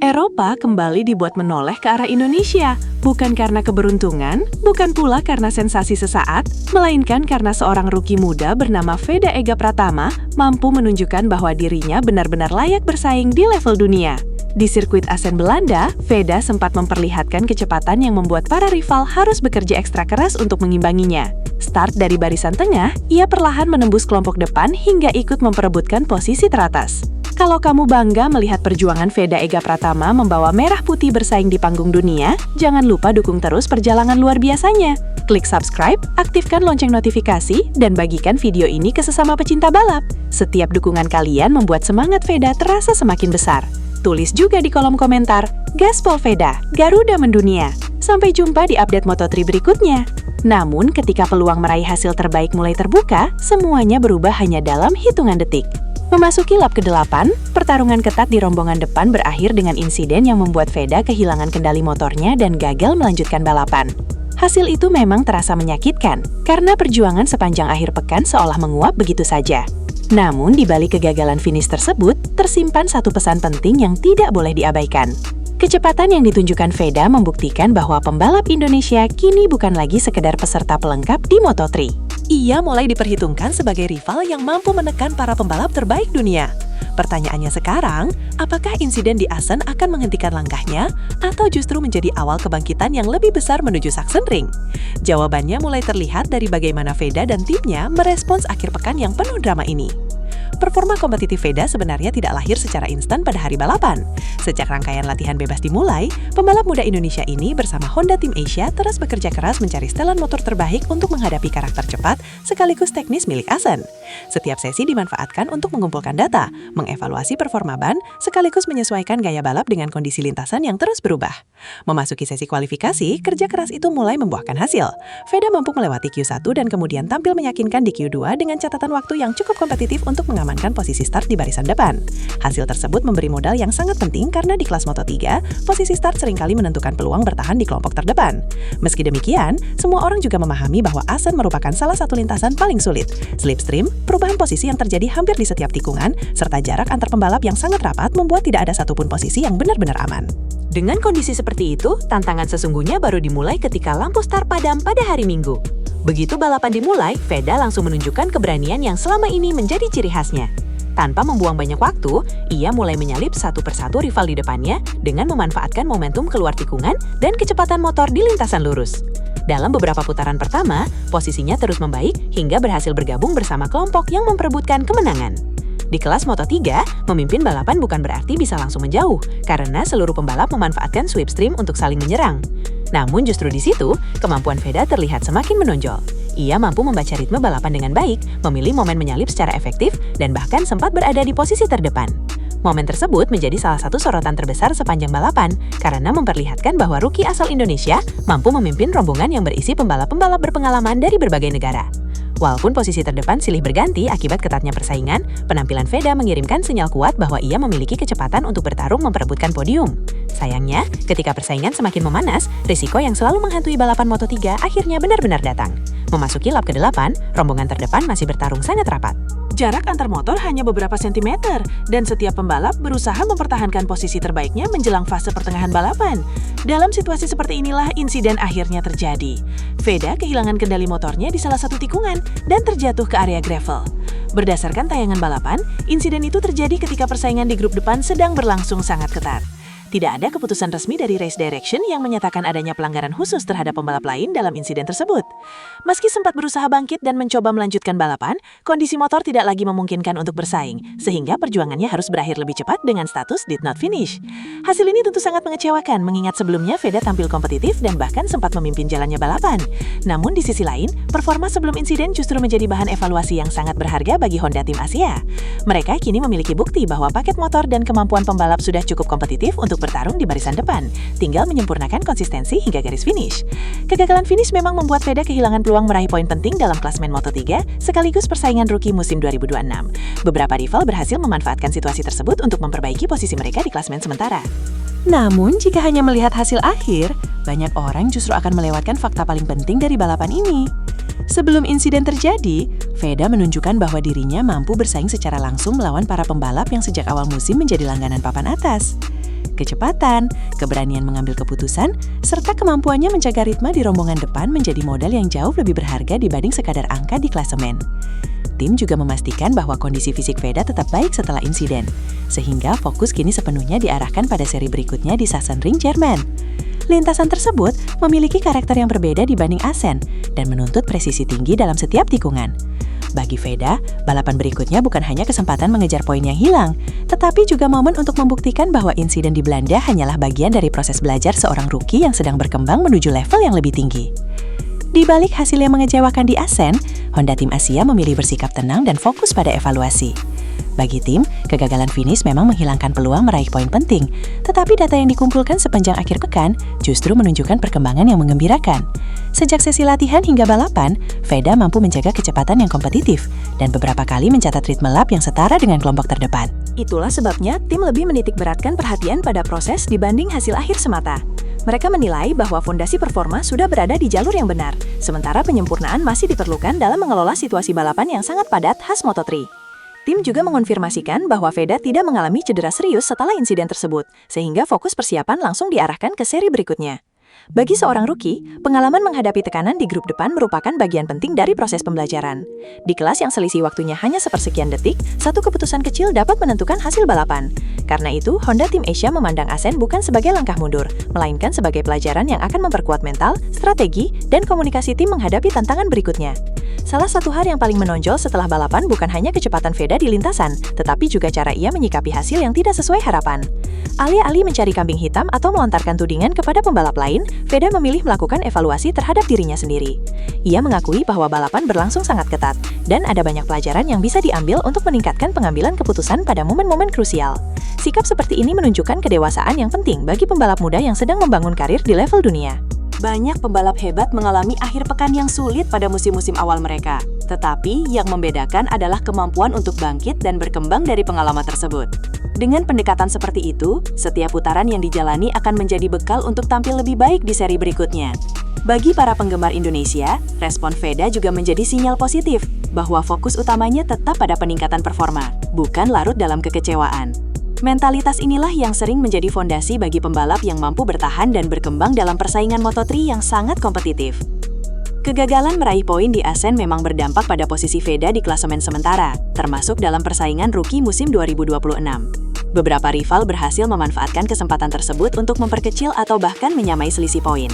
Eropa kembali dibuat menoleh ke arah Indonesia, bukan karena keberuntungan, bukan pula karena sensasi sesaat, melainkan karena seorang rookie muda bernama Veda Ega Pratama mampu menunjukkan bahwa dirinya benar-benar layak bersaing di level dunia. Di sirkuit Assen Belanda, Veda sempat memperlihatkan kecepatan yang membuat para rival harus bekerja ekstra keras untuk mengimbanginya. Start dari barisan tengah, ia perlahan menembus kelompok depan hingga ikut memperebutkan posisi teratas. Kalau kamu bangga melihat perjuangan Veda Ega Pratama membawa merah putih bersaing di panggung dunia, jangan lupa dukung terus perjalanan luar biasanya. Klik subscribe, aktifkan lonceng notifikasi, dan bagikan video ini ke sesama pecinta balap. Setiap dukungan kalian membuat semangat Veda terasa semakin besar. Tulis juga di kolom komentar, Gaspol Veda, Garuda mendunia. Sampai jumpa di update Moto3 berikutnya. Namun, ketika peluang meraih hasil terbaik mulai terbuka, semuanya berubah hanya dalam hitungan detik. Memasuki lap ke-8, pertarungan ketat di rombongan depan berakhir dengan insiden yang membuat Veda kehilangan kendali motornya dan gagal melanjutkan balapan. Hasil itu memang terasa menyakitkan, karena perjuangan sepanjang akhir pekan seolah menguap begitu saja. Namun, di balik kegagalan finish tersebut, tersimpan satu pesan penting yang tidak boleh diabaikan. Kecepatan yang ditunjukkan Veda membuktikan bahwa pembalap Indonesia kini bukan lagi sekedar peserta pelengkap di Moto3. Ia mulai diperhitungkan sebagai rival yang mampu menekan para pembalap terbaik dunia. Pertanyaannya sekarang, apakah insiden di Assen akan menghentikan langkahnya atau justru menjadi awal kebangkitan yang lebih besar menuju Sachsenring? Jawabannya mulai terlihat dari bagaimana Veda dan timnya merespons akhir pekan yang penuh drama ini. Performa kompetitif Veda sebenarnya tidak lahir secara instan pada hari balapan. Sejak rangkaian latihan bebas dimulai, pembalap muda Indonesia ini bersama Honda Team Asia terus bekerja keras mencari setelan motor terbaik untuk menghadapi karakter cepat sekaligus teknis milik Assen. Setiap sesi dimanfaatkan untuk mengumpulkan data, mengevaluasi performa ban, sekaligus menyesuaikan gaya balap dengan kondisi lintasan yang terus berubah. Memasuki sesi kualifikasi, kerja keras itu mulai membuahkan hasil. Veda mampu melewati Q1 dan kemudian tampil meyakinkan di Q2 dengan catatan waktu yang cukup kompetitif untuk mengamankan posisi start di barisan depan. Hasil tersebut memberi modal yang sangat penting karena di kelas Moto3, posisi start seringkali menentukan peluang bertahan di kelompok terdepan. Meski demikian, semua orang juga memahami bahwa Assen merupakan salah satu lintasan paling sulit. Slipstream, perubahan posisi yang terjadi hampir di setiap tikungan, serta jarak antar pembalap yang sangat rapat membuat tidak ada satupun posisi yang benar-benar aman. Dengan kondisi seperti itu, tantangan sesungguhnya baru dimulai ketika lampu start padam pada hari Minggu. Begitu balapan dimulai, Veda langsung menunjukkan keberanian yang selama ini menjadi ciri khasnya. Tanpa membuang banyak waktu, ia mulai menyalip satu persatu rival di depannya dengan memanfaatkan momentum keluar tikungan dan kecepatan motor di lintasan lurus. Dalam beberapa putaran pertama, posisinya terus membaik hingga berhasil bergabung bersama kelompok yang memperebutkan kemenangan. Di kelas Moto3, memimpin balapan bukan berarti bisa langsung menjauh, karena seluruh pembalap memanfaatkan slipstream untuk saling menyerang. Namun justru di situ, kemampuan Veda terlihat semakin menonjol. Ia mampu membaca ritme balapan dengan baik, memilih momen menyalip secara efektif, dan bahkan sempat berada di posisi terdepan. Momen tersebut menjadi salah satu sorotan terbesar sepanjang balapan, karena memperlihatkan bahwa rookie asal Indonesia mampu memimpin rombongan yang berisi pembalap-pembalap berpengalaman dari berbagai negara. Walaupun posisi terdepan silih berganti akibat ketatnya persaingan, penampilan Veda mengirimkan sinyal kuat bahwa ia memiliki kecepatan untuk bertarung memperebutkan podium. Sayangnya, ketika persaingan semakin memanas, risiko yang selalu menghantui balapan Moto3 akhirnya benar-benar datang. Memasuki lap ke-8, rombongan terdepan masih bertarung sangat rapat. Jarak antar motor hanya beberapa sentimeter, dan setiap pembalap berusaha mempertahankan posisi terbaiknya menjelang fase pertengahan balapan. Dalam situasi seperti inilah insiden akhirnya terjadi. Veda kehilangan kendali motornya di salah satu tikungan dan terjatuh ke area gravel. Berdasarkan tayangan balapan, insiden itu terjadi ketika persaingan di grup depan sedang berlangsung sangat ketat. Tidak ada keputusan resmi dari Race Direction yang menyatakan adanya pelanggaran khusus terhadap pembalap lain dalam insiden tersebut. Meski sempat berusaha bangkit dan mencoba melanjutkan balapan, kondisi motor tidak lagi memungkinkan untuk bersaing, sehingga perjuangannya harus berakhir lebih cepat dengan status did not finish. Hasil ini tentu sangat mengecewakan, mengingat sebelumnya Veda tampil kompetitif dan bahkan sempat memimpin jalannya balapan. Namun di sisi lain, performa sebelum insiden justru menjadi bahan evaluasi yang sangat berharga bagi Honda Team Asia. Mereka kini memiliki bukti bahwa paket motor dan kemampuan pembalap sudah cukup kompetitif untuk bertarung di barisan depan, tinggal menyempurnakan konsistensi hingga garis finish. Kegagalan finish memang membuat Veda kehilangan peluang meraih poin penting dalam klasemen Moto3 sekaligus persaingan rookie musim 2026. Beberapa rival berhasil memanfaatkan situasi tersebut untuk memperbaiki posisi mereka di klasemen sementara. Namun, jika hanya melihat hasil akhir, banyak orang justru akan melewatkan fakta paling penting dari balapan ini. Sebelum insiden terjadi, Veda menunjukkan bahwa dirinya mampu bersaing secara langsung melawan para pembalap yang sejak awal musim menjadi langganan papan atas. Kecepatan, keberanian mengambil keputusan, serta kemampuannya menjaga ritme di rombongan depan menjadi modal yang jauh lebih berharga dibanding sekadar angka di klasemen. Tim juga memastikan bahwa kondisi fisik Veda tetap baik setelah insiden, sehingga fokus kini sepenuhnya diarahkan pada seri berikutnya di Sachsenring, Jerman. Lintasan tersebut memiliki karakter yang berbeda dibanding Assen dan menuntut presisi tinggi dalam setiap tikungan. Bagi Veda, balapan berikutnya bukan hanya kesempatan mengejar poin yang hilang, tetapi juga momen untuk membuktikan bahwa insiden di Belanda hanyalah bagian dari proses belajar seorang rookie yang sedang berkembang menuju level yang lebih tinggi. Di balik hasil yang mengecewakan di Assen, Honda Tim Asia memilih bersikap tenang dan fokus pada evaluasi. Bagi tim, kegagalan finish memang menghilangkan peluang meraih poin penting, tetapi data yang dikumpulkan sepanjang akhir pekan justru menunjukkan perkembangan yang menggembirakan. Sejak sesi latihan hingga balapan, Veda mampu menjaga kecepatan yang kompetitif dan beberapa kali mencatat ritme lap yang setara dengan kelompok terdepan. Itulah sebabnya tim lebih menitikberatkan perhatian pada proses dibanding hasil akhir semata. Mereka menilai bahwa fondasi performa sudah berada di jalur yang benar, sementara penyempurnaan masih diperlukan dalam mengelola situasi balapan yang sangat padat khas Moto3. Tim juga mengonfirmasikan bahwa Veda tidak mengalami cedera serius setelah insiden tersebut, sehingga fokus persiapan langsung diarahkan ke seri berikutnya. Bagi seorang rookie, pengalaman menghadapi tekanan di grup depan merupakan bagian penting dari proses pembelajaran. Di kelas yang selisih waktunya hanya sepersekian detik, satu keputusan kecil dapat menentukan hasil balapan. Karena itu, Honda Tim Asia memandang Assen bukan sebagai langkah mundur, melainkan sebagai pelajaran yang akan memperkuat mental, strategi, dan komunikasi tim menghadapi tantangan berikutnya. Salah satu hal yang paling menonjol setelah balapan bukan hanya kecepatan Veda di lintasan, tetapi juga cara ia menyikapi hasil yang tidak sesuai harapan. Alih-alih mencari kambing hitam atau melontarkan tudingan kepada pembalap lain, Veda memilih melakukan evaluasi terhadap dirinya sendiri. Ia mengakui bahwa balapan berlangsung sangat ketat, dan ada banyak pelajaran yang bisa diambil untuk meningkatkan pengambilan keputusan pada momen-momen krusial. Sikap seperti ini menunjukkan kedewasaan yang penting bagi pembalap muda yang sedang membangun karir di level dunia. Banyak pembalap hebat mengalami akhir pekan yang sulit pada musim-musim awal mereka. Tetapi yang membedakan adalah kemampuan untuk bangkit dan berkembang dari pengalaman tersebut. Dengan pendekatan seperti itu, setiap putaran yang dijalani akan menjadi bekal untuk tampil lebih baik di seri berikutnya. Bagi para penggemar Indonesia, respon Veda juga menjadi sinyal positif bahwa fokus utamanya tetap pada peningkatan performa, bukan larut dalam kekecewaan. Mentalitas inilah yang sering menjadi fondasi bagi pembalap yang mampu bertahan dan berkembang dalam persaingan Moto3 yang sangat kompetitif. Kegagalan meraih poin di Assen memang berdampak pada posisi Veda di klasemen sementara, termasuk dalam persaingan rookie musim 2026. Beberapa rival berhasil memanfaatkan kesempatan tersebut untuk memperkecil atau bahkan menyamai selisih poin.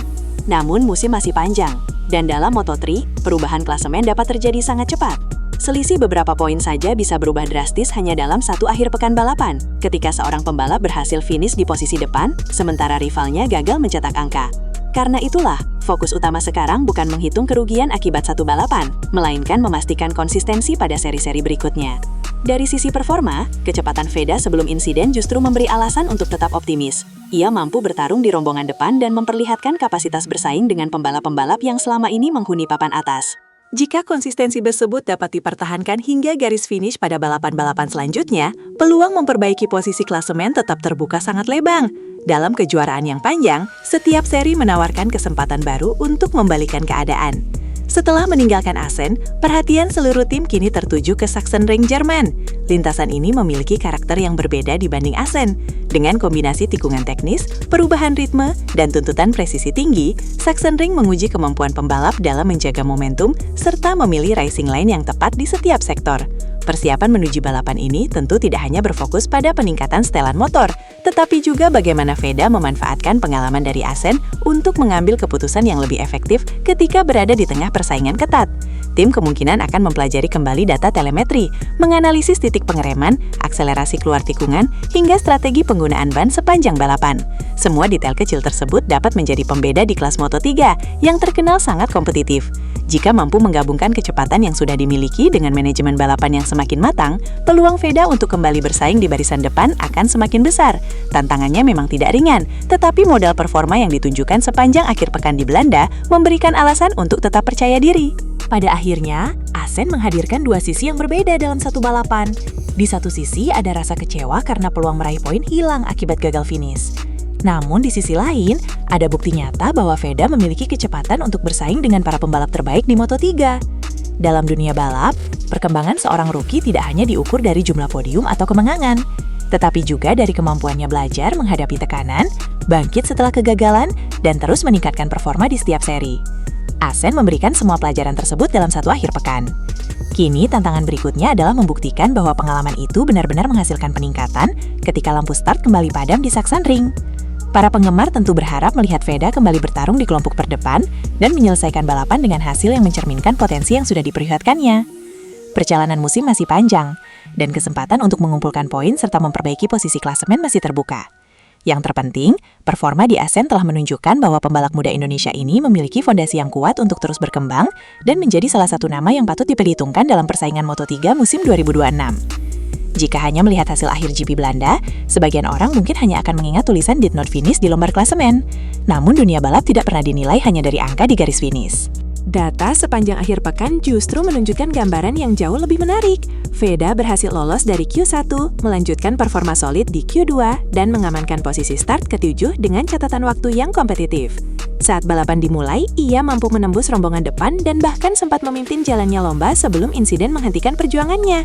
Namun musim masih panjang, dan dalam Moto3, perubahan klasemen dapat terjadi sangat cepat. Selisih beberapa poin saja bisa berubah drastis hanya dalam satu akhir pekan balapan, ketika seorang pembalap berhasil finish di posisi depan, sementara rivalnya gagal mencetak angka. Karena itulah, fokus utama sekarang bukan menghitung kerugian akibat satu balapan, melainkan memastikan konsistensi pada seri-seri berikutnya. Dari sisi performa, kecepatan Veda sebelum insiden justru memberi alasan untuk tetap optimis. Ia mampu bertarung di rombongan depan dan memperlihatkan kapasitas bersaing dengan pembalap-pembalap yang selama ini menghuni papan atas. Jika konsistensi tersebut dapat dipertahankan hingga garis finish pada balapan-balapan selanjutnya, peluang memperbaiki posisi klasemen tetap terbuka sangat lebar. Dalam kejuaraan yang panjang, setiap seri menawarkan kesempatan baru untuk membalikan keadaan. Setelah meninggalkan Assen, perhatian seluruh tim kini tertuju ke Sachsenring, Jerman. Lintasan ini memiliki karakter yang berbeda dibanding Assen. Dengan kombinasi tikungan teknis, perubahan ritme, dan tuntutan presisi tinggi, Sachsenring menguji kemampuan pembalap dalam menjaga momentum serta memilih racing line yang tepat di setiap sektor. Persiapan menuju balapan ini tentu tidak hanya berfokus pada peningkatan setelan motor, tetapi juga bagaimana Veda memanfaatkan pengalaman dari Assen untuk mengambil keputusan yang lebih efektif ketika berada di tengah persaingan ketat. Tim kemungkinan akan mempelajari kembali data telemetri, menganalisis titik pengereman, akselerasi keluar tikungan, hingga strategi penggunaan ban sepanjang balapan. Semua detail kecil tersebut dapat menjadi pembeda di kelas Moto3 yang terkenal sangat kompetitif. Jika mampu menggabungkan kecepatan yang sudah dimiliki dengan manajemen balapan yang semakin matang, peluang Veda untuk kembali bersaing di barisan depan akan semakin besar. Tantangannya memang tidak ringan, tetapi modal performa yang ditunjukkan sepanjang akhir pekan di Belanda memberikan alasan untuk tetap percaya diri. Pada akhirnya, Assen menghadirkan dua sisi yang berbeda dalam satu balapan. Di satu sisi ada rasa kecewa karena peluang meraih poin hilang akibat gagal finish. Namun di sisi lain, ada bukti nyata bahwa Veda memiliki kecepatan untuk bersaing dengan para pembalap terbaik di Moto3. Dalam dunia balap, perkembangan seorang rookie tidak hanya diukur dari jumlah podium atau kemenangan, tetapi juga dari kemampuannya belajar menghadapi tekanan, bangkit setelah kegagalan, dan terus meningkatkan performa di setiap seri. Asen memberikan semua pelajaran tersebut dalam satu akhir pekan. Kini, tantangan berikutnya adalah membuktikan bahwa pengalaman itu benar-benar menghasilkan peningkatan ketika lampu start kembali padam di Sachsenring. Para penggemar tentu berharap melihat Veda kembali bertarung di kelompok terdepan dan menyelesaikan balapan dengan hasil yang mencerminkan potensi yang sudah diperlihatkannya. Perjalanan musim masih panjang, dan kesempatan untuk mengumpulkan poin serta memperbaiki posisi klasemen masih terbuka. Yang terpenting, performa di Asen telah menunjukkan bahwa pembalap muda Indonesia ini memiliki fondasi yang kuat untuk terus berkembang dan menjadi salah satu nama yang patut diperhitungkan dalam persaingan Moto3 musim 2026. Jika hanya melihat hasil akhir GP Belanda, sebagian orang mungkin hanya akan mengingat tulisan did not finish di lembar klasemen. Namun dunia balap tidak pernah dinilai hanya dari angka di garis finish. Data sepanjang akhir pekan justru menunjukkan gambaran yang jauh lebih menarik. Veda berhasil lolos dari Q1, melanjutkan performa solid di Q2, dan mengamankan posisi start ke-7 dengan catatan waktu yang kompetitif. Saat balapan dimulai, ia mampu menembus rombongan depan dan bahkan sempat memimpin jalannya lomba sebelum insiden menghentikan perjuangannya.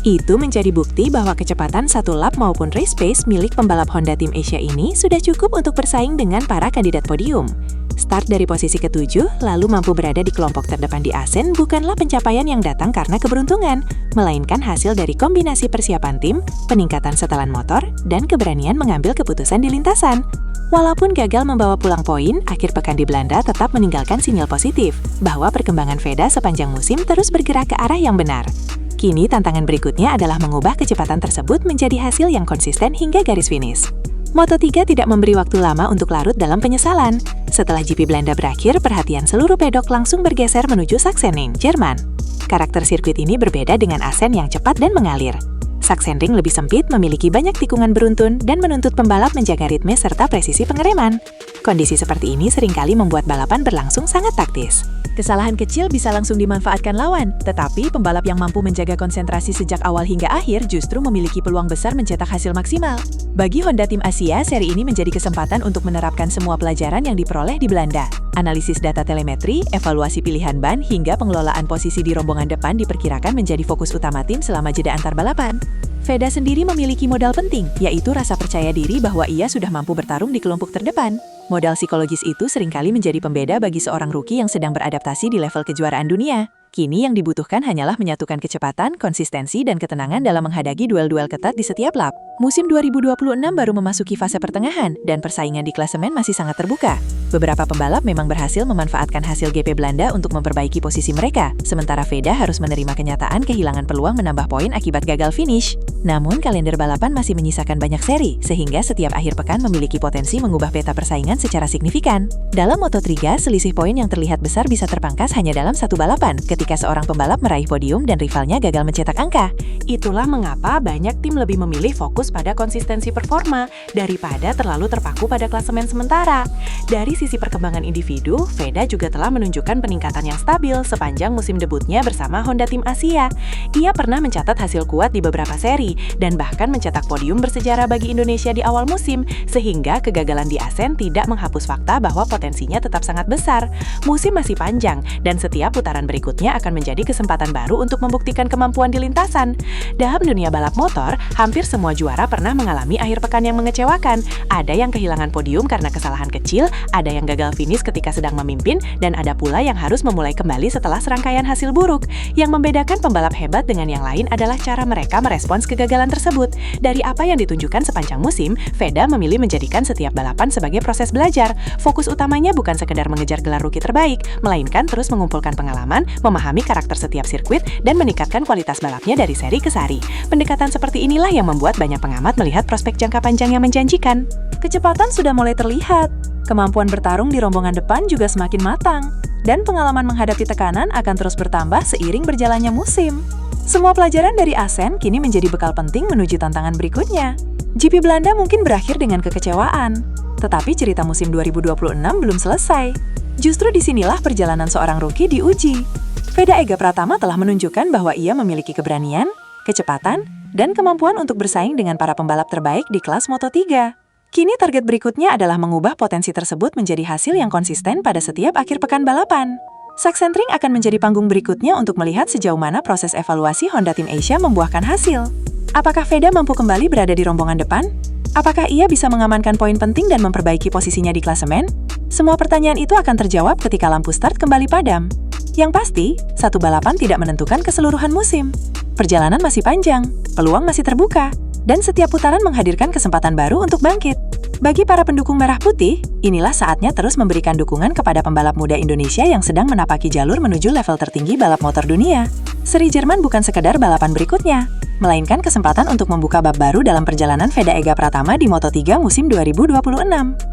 Itu menjadi bukti bahwa kecepatan satu lap maupun race pace milik pembalap Honda Tim Asia ini sudah cukup untuk bersaing dengan para kandidat podium. Start dari posisi ke-7, lalu mampu berada di kelompok terdepan di Asen bukanlah pencapaian yang datang karena keberuntungan, melainkan hasil dari kombinasi persiapan tim, peningkatan setelan motor, dan keberanian mengambil keputusan di lintasan. Walaupun gagal membawa pulang poin, akhir pekan di Belanda tetap meninggalkan sinyal positif bahwa perkembangan Veda sepanjang musim terus bergerak ke arah yang benar. Kini tantangan berikutnya adalah mengubah kecepatan tersebut menjadi hasil yang konsisten hingga garis finish. Moto3 tidak memberi waktu lama untuk larut dalam penyesalan. Setelah GP Belanda berakhir, perhatian seluruh pedok langsung bergeser menuju Sachsenring, Jerman. Karakter sirkuit ini berbeda dengan Asen yang cepat dan mengalir. Sachsenring lebih sempit, memiliki banyak tikungan beruntun, dan menuntut pembalap menjaga ritme serta presisi pengereman. Kondisi seperti ini seringkali membuat balapan berlangsung sangat taktis. Kesalahan kecil bisa langsung dimanfaatkan lawan, tetapi pembalap yang mampu menjaga konsentrasi sejak awal hingga akhir justru memiliki peluang besar mencetak hasil maksimal. Bagi Honda Tim Asia, seri ini menjadi kesempatan untuk menerapkan semua pelajaran yang diperoleh di Belanda. Analisis data telemetri, evaluasi pilihan ban, hingga pengelolaan posisi di rombongan depan diperkirakan menjadi fokus utama tim selama jeda antar balapan. Veda sendiri memiliki modal penting, yaitu rasa percaya diri bahwa ia sudah mampu bertarung di kelompok terdepan. Modal psikologis itu seringkali menjadi pembeda bagi seorang rookie yang sedang beradaptasi di level kejuaraan dunia. Kini yang dibutuhkan hanyalah menyatukan kecepatan, konsistensi, dan ketenangan dalam menghadapi duel-duel ketat di setiap lap. Musim 2026 baru memasuki fase pertengahan, dan persaingan di klasemen masih sangat terbuka. Beberapa pembalap memang berhasil memanfaatkan hasil GP Belanda untuk memperbaiki posisi mereka, sementara Veda harus menerima kenyataan kehilangan peluang menambah poin akibat gagal finish. Namun, kalender balapan masih menyisakan banyak seri, sehingga setiap akhir pekan memiliki potensi mengubah peta persaingan secara signifikan. Dalam Moto3, selisih poin yang terlihat besar bisa terpangkas hanya dalam satu balapan, ketika seorang pembalap meraih podium dan rivalnya gagal mencetak angka. Itulah mengapa banyak tim lebih memilih fokus pada konsistensi performa daripada terlalu terpaku pada klasemen sementara. Dari sisi perkembangan individu, Veda juga telah menunjukkan peningkatan yang stabil sepanjang musim debutnya bersama Honda Tim Asia. Ia pernah mencatat hasil kuat di beberapa seri dan bahkan mencetak podium bersejarah bagi Indonesia di awal musim, sehingga kegagalan di Asen tidak menghapus fakta bahwa potensinya tetap sangat besar. Musim masih panjang dan setiap putaran berikutnya akan menjadi kesempatan baru untuk membuktikan kemampuan di lintasan. Dalam dunia balap motor, hampir semua juara pernah mengalami akhir pekan yang mengecewakan. Ada yang kehilangan podium karena kesalahan kecil, ada yang gagal finish ketika sedang memimpin, dan ada pula yang harus memulai kembali setelah serangkaian hasil buruk. Yang membedakan pembalap hebat dengan yang lain adalah cara mereka merespons kegagalan tersebut. Dari apa yang ditunjukkan sepanjang musim, Veda memilih menjadikan setiap balapan sebagai proses belajar. Fokus utamanya bukan sekedar mengejar gelar rookie terbaik, melainkan terus mengumpulkan pengalaman, memahami karakter setiap sirkuit, dan meningkatkan kualitas balapnya dari seri ke seri. Pendekatan seperti inilah yang membuat banyak pengamat melihat prospek jangka panjang yang menjanjikan. Kecepatan sudah mulai terlihat, kemampuan bertarung di rombongan depan juga semakin matang, dan pengalaman menghadapi tekanan akan terus bertambah seiring berjalannya musim. Semua pelajaran dari Asen kini menjadi bekal penting menuju tantangan berikutnya. GP Belanda mungkin berakhir dengan kekecewaan, tetapi cerita musim 2026 belum selesai. Justru disinilah perjalanan seorang rookie diuji. Veda Ega Pratama telah menunjukkan bahwa ia memiliki keberanian, kecepatan, dan kemampuan untuk bersaing dengan para pembalap terbaik di kelas Moto3. Kini target berikutnya adalah mengubah potensi tersebut menjadi hasil yang konsisten pada setiap akhir pekan balapan. Sachsenring akan menjadi panggung berikutnya untuk melihat sejauh mana proses evaluasi Honda Team Asia membuahkan hasil. Apakah Veda mampu kembali berada di rombongan depan? Apakah ia bisa mengamankan poin penting dan memperbaiki posisinya di klasemen? Semua pertanyaan itu akan terjawab ketika lampu start kembali padam. Yang pasti, satu balapan tidak menentukan keseluruhan musim. Perjalanan masih panjang, peluang masih terbuka, dan setiap putaran menghadirkan kesempatan baru untuk bangkit. Bagi para pendukung merah putih, inilah saatnya terus memberikan dukungan kepada pembalap muda Indonesia yang sedang menapaki jalur menuju level tertinggi balap motor dunia. Seri Jerman bukan sekedar balapan berikutnya, melainkan kesempatan untuk membuka bab baru dalam perjalanan Veda Ega Pratama di Moto3 musim 2026.